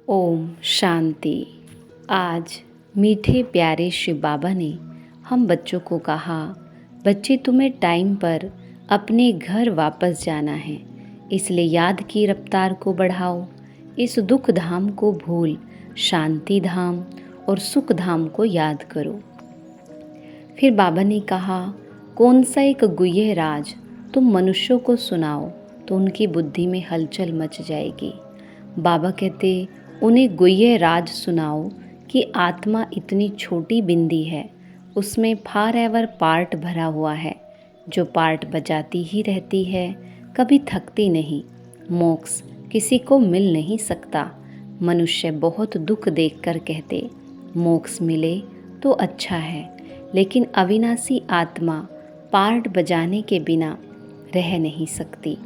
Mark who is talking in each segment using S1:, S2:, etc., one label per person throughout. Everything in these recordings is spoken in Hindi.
S1: ओम शांति। आज मीठे प्यारे शिव बाबा ने हम बच्चों को कहा, बच्चे तुम्हें टाइम पर अपने घर वापस जाना है, इसलिए याद की रफ्तार को बढ़ाओ। इस दुख धाम को भूल शांति धाम और सुख धाम को याद करो। फिर बाबा ने कहा, कौन सा एक गुह्य राज तुम मनुष्यों को सुनाओ तो उनकी बुद्धि में हलचल मच जाएगी। बाबा कहते, उन्हें गुह्य राज सुनाओ कि आत्मा इतनी छोटी बिंदी है, उसमें फार एवर पार्ट भरा हुआ है, जो पार्ट बजाती ही रहती है, कभी थकती नहीं। मोक्ष किसी को मिल नहीं सकता। मनुष्य बहुत दुख देखकर कहते, मोक्ष मिले तो अच्छा है, लेकिन अविनाशी आत्मा पार्ट बजाने के बिना रह नहीं सकती।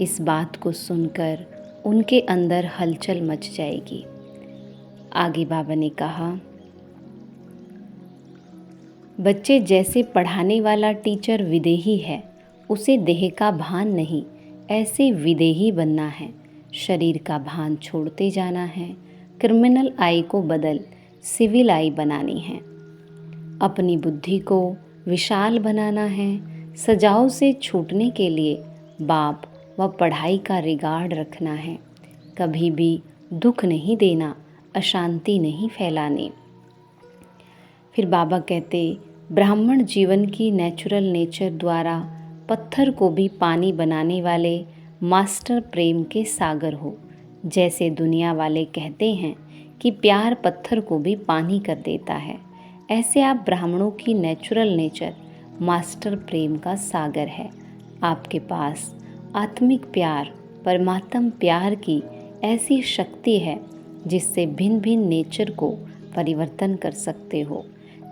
S1: इस बात को सुनकर उनके अंदर हलचल मच जाएगी। आगे बाबा ने कहा, बच्चे जैसे पढ़ाने वाला टीचर विदेही है, उसे देह का भान नहीं, ऐसे विदेही बनना है। शरीर का भान छोड़ते जाना है। क्रिमिनल आई को बदल सिविल आई बनानी है। अपनी बुद्धि को विशाल बनाना है। सजाओ से छूटने के लिए बाप व पढ़ाई का रिगार्ड रखना है। कभी भी दुख नहीं देना, अशांति नहीं फैलाने। फिर बाबा कहते, ब्राह्मण जीवन की नेचुरल नेचर द्वारा पत्थर को भी पानी बनाने वाले मास्टर प्रेम के सागर हो। जैसे दुनिया वाले कहते हैं कि प्यार पत्थर को भी पानी कर देता है, ऐसे आप ब्राह्मणों की नेचुरल नेचर मास्टर प्रेम का सागर है। आपके पास आत्मिक प्यार, परमात्म प्यार की ऐसी शक्ति है जिससे भिन्न भिन्न नेचर को परिवर्तन कर सकते हो।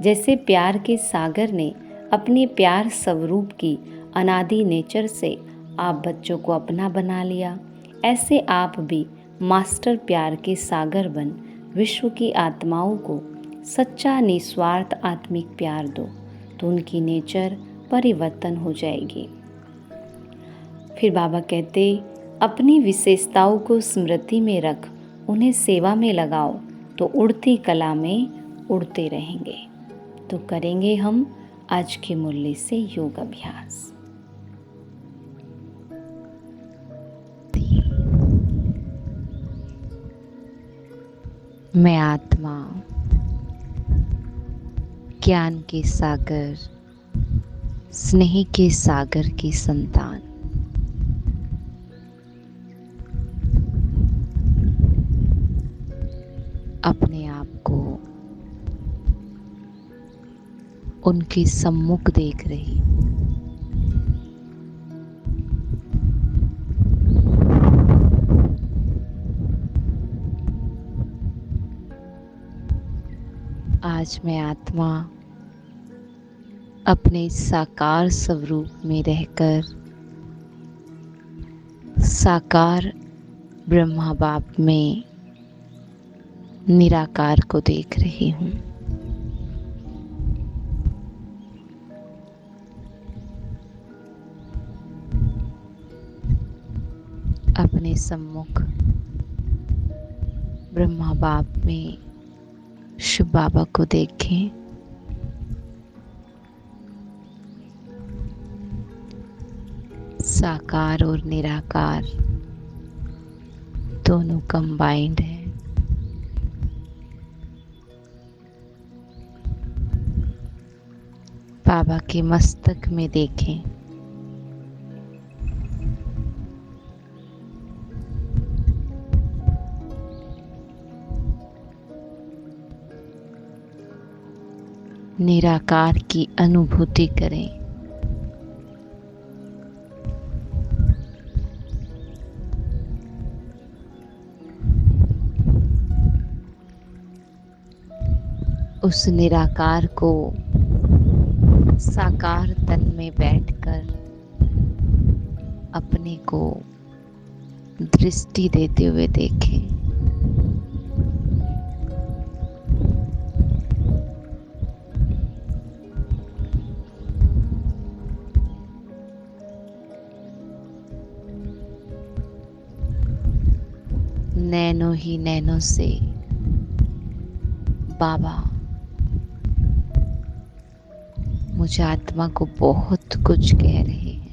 S1: जैसे प्यार के सागर ने अपने प्यार स्वरूप की अनादि नेचर से आप बच्चों को अपना बना लिया, ऐसे आप भी मास्टर प्यार के सागर बन विश्व की आत्माओं को सच्चा निस्वार्थ आत्मिक प्यार दो, तो उनकी नेचर परिवर्तन हो जाएगी। फिर बाबा कहते, अपनी विशेषताओं को स्मृति में रख, उन्हें सेवा में लगाओ, तो उड़ती कला में उड़ते रहेंगे। तो करेंगे हम आज के मुरली से योग अभ्यास। मैं आत्मा, ज्ञान के सागर, स्नेह के सागर की संतान, अपने आप को उनके सम्मुख देख रही हूँ। आज मैं आत्मा अपने साकार स्वरूप में रहकर साकार ब्रह्मा बाप में निराकार को देख रही हूँ। अपने सम्मुख ब्रह्मा बाप में शिव बाबा को देखें। साकार और निराकार दोनों कंबाइंड है। बाबा के मस्तक में देखें। निराकार की अनुभूति करें। उस निराकार को साकार तन में बैठकर अपने को दृष्टि देते हुए देखें। नैनोहीन ही नैनों से बाबा मुझे आत्मा को बहुत कुछ कह रहे हैं।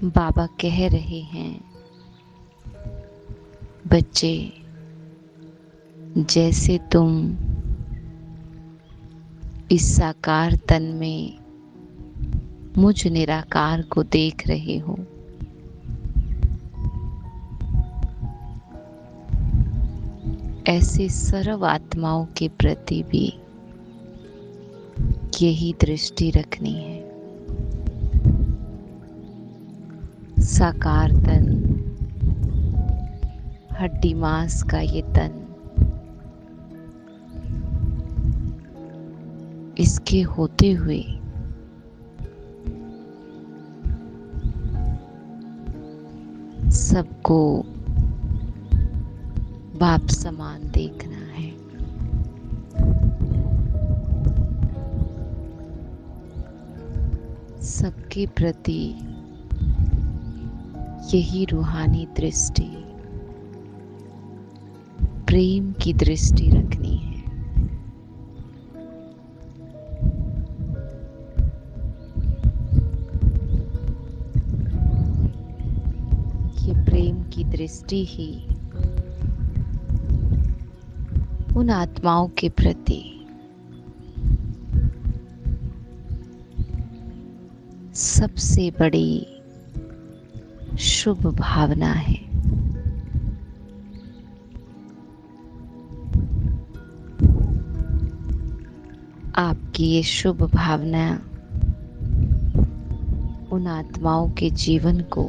S1: बाबा कह रहे हैं, बच्चे, जैसे तुम इस साकार तन में मुझ निराकार को देख रहे हो, ऐसे सर्व आत्माओं के प्रति भी यही दृष्टि रखनी है। साकार तन, हड्डी मांस का ये तन, इसके होते हुए सबको बाप समान देखना है। सबके प्रति यही रूहानी दृष्टि, प्रेम की दृष्टि रखनी है। ये प्रेम की दृष्टि ही उन आत्माओं के प्रति सबसे बड़ी शुभ भावना है। आपकी ये शुभ भावना उन आत्माओं के जीवन को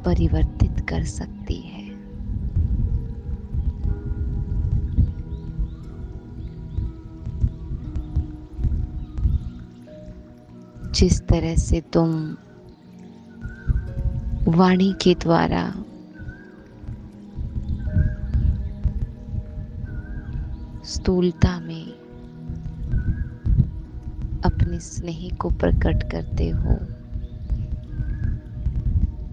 S1: परिवर्तित कर सकती है। जिस तरह से तुम वाणी के द्वारा स्थूलता में अपने स्नेह को प्रकट करते हो,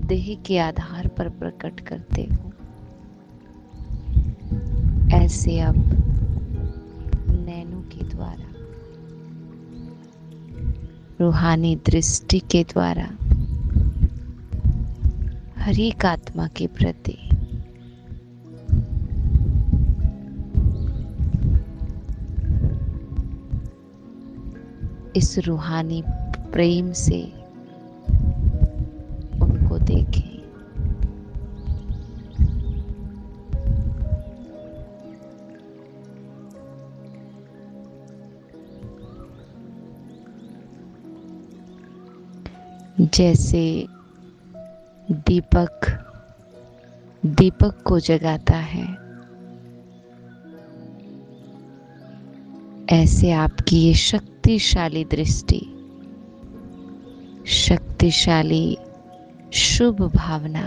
S1: देह के आधार पर प्रकट करते हो, ऐसे अब नैनों के द्वारा, रूहानी दृष्टि के द्वारा हर एक आत्मा के प्रति इस रूहानी प्रेम से उनको देखें। जैसे दीपक को जगाता है, ऐसे आपकी ये शक्तिशाली दृष्टि, शक्तिशाली शुभ भावना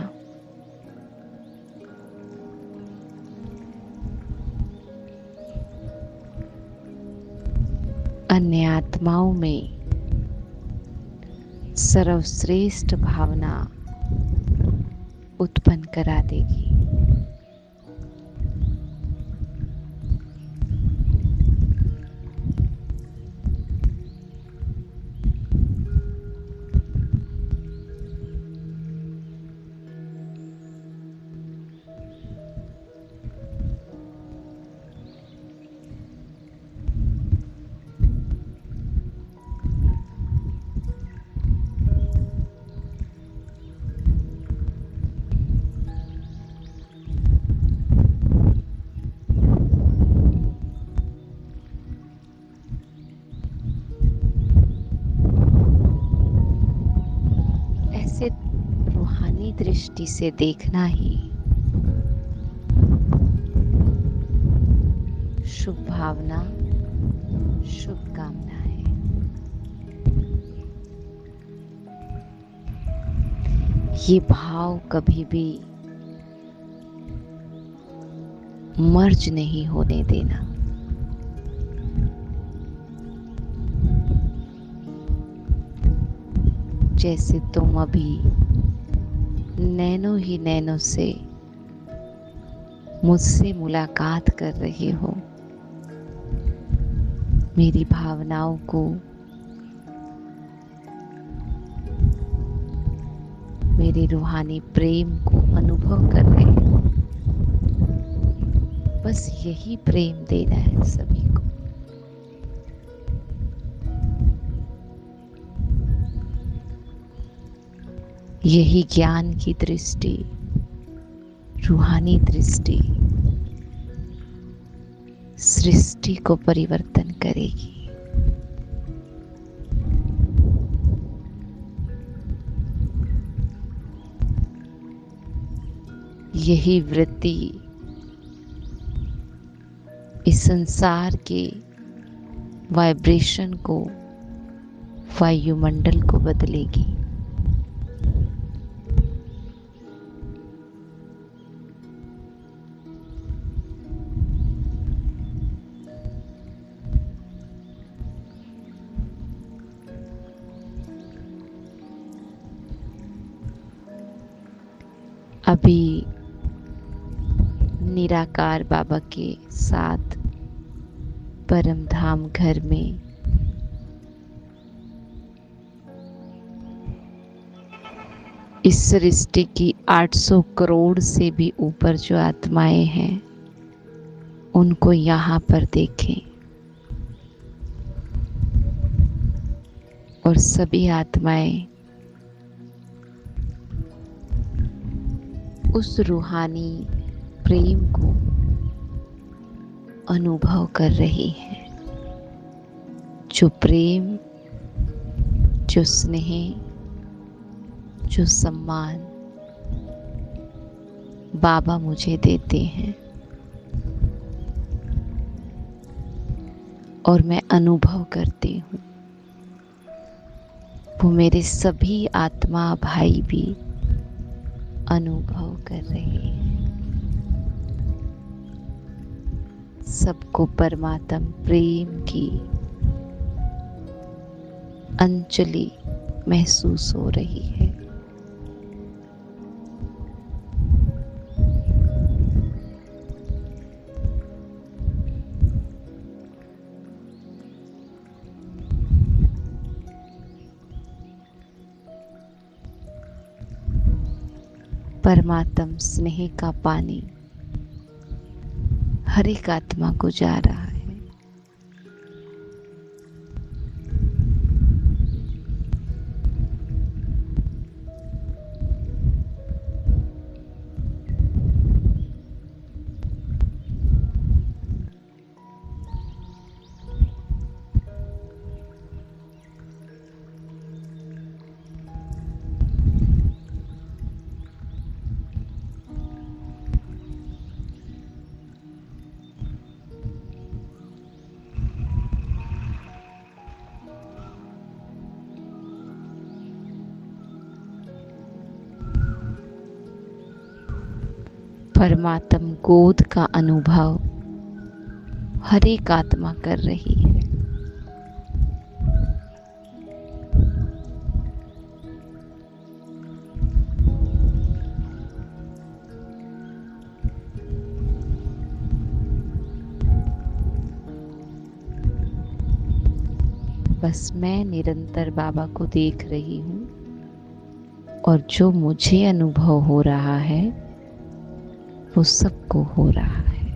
S1: अन्य आत्माओं में सर्वश्रेष्ठ भावना उत्पन्न करा देगी। रूहानी दृष्टि से देखना ही शुभ भावना, शुभ कामना है। ये भाव कभी भी मर्ज नहीं होने देना। जैसे तुम अभी नैनों ही नैनों से मुझसे मुलाकात कर रहे हो, मेरी भावनाओं को, मेरे रूहानी प्रेम को अनुभव कर रहे हो। बस यही प्रेम देना है सभी को। यही ज्ञान की दृष्टि, रूहानी दृष्टि सृष्टि को परिवर्तन करेगी। यही वृत्ति इस संसार के वाइब्रेशन को, वायुमंडल को बदलेगी। अभी निराकार बाबा के साथ परम धाम घर में इस सृष्टि की 800 करोड़ से भी ऊपर जो आत्माएं हैं, उनको यहाँ पर देखें और सभी आत्माएं उस रूहानी प्रेम को अनुभव कर रही हैं। जो प्रेम, जो स्नेह, जो सम्मान बाबा मुझे देते हैं और मैं अनुभव करती हूँ, वो मेरे सभी आत्मा भाई भी अनुभव कर रहे हैं। सबको परमात्म प्रेम की अंजलि महसूस हो रही है। परमात्म स्नेह का पानी हर एक आत्मा को जा रहा है। परमात्म गोद का अनुभव हर एक आत्मा कर रही है। बस मैं निरंतर बाबा को देख रही हूँ और जो मुझे अनुभव हो रहा है वो सबको हो रहा है।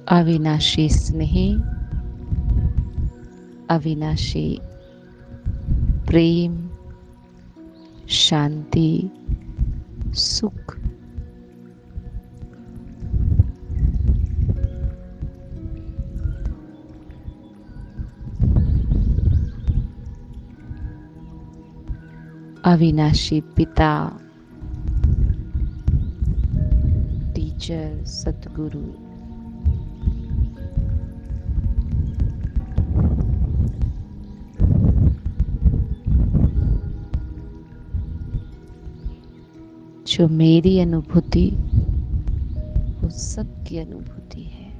S1: अविनाशी स्नेह, अविनाशी प्रेम, शांति, सुख अविनाशी पिता, टीचर, सतगुरु। जो मेरी अनुभूति वो सबकी अनुभूति है।